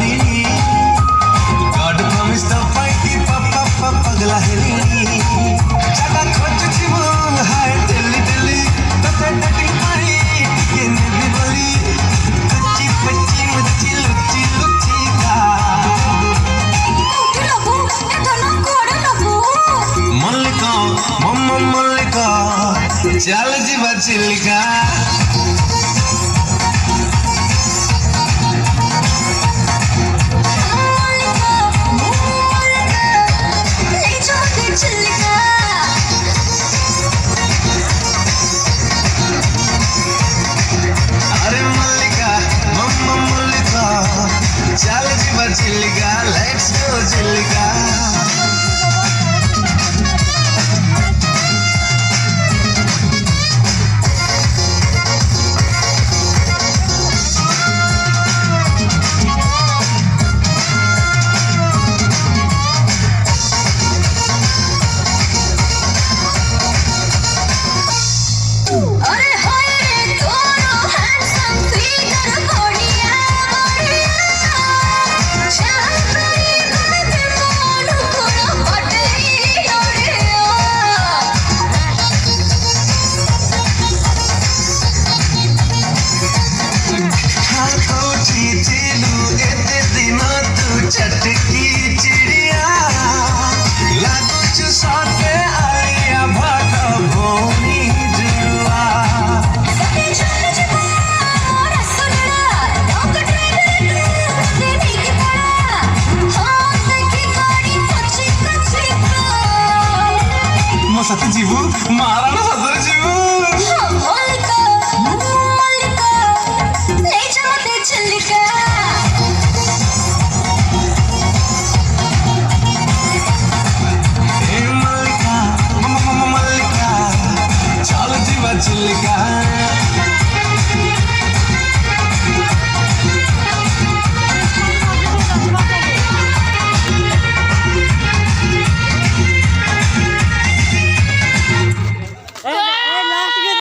heli God promise तो पाइटी पापा पगला हेली जगा खोजुची मु हाय दिल्ली दिल्ली तते डटी पाई के नेबी बोली कच्ची पच्ची मुच्ची लुच्ची लुच्ची का कोठी लबू ए धन कोड़े लबू मल्लिका मम्मा मल्लिका चल जीवा चिल्लिका चल जीवा चिल्लिका लेट्स गो चिल्लिका अरे हाय रे तोरो हैंडसम फिगर बढ़िया चटकी चिड़िया लागू चुसाते आलिया भाटा भोनी जुआ ମୋ ସାଥେ ଯିବୁ ମାରଣ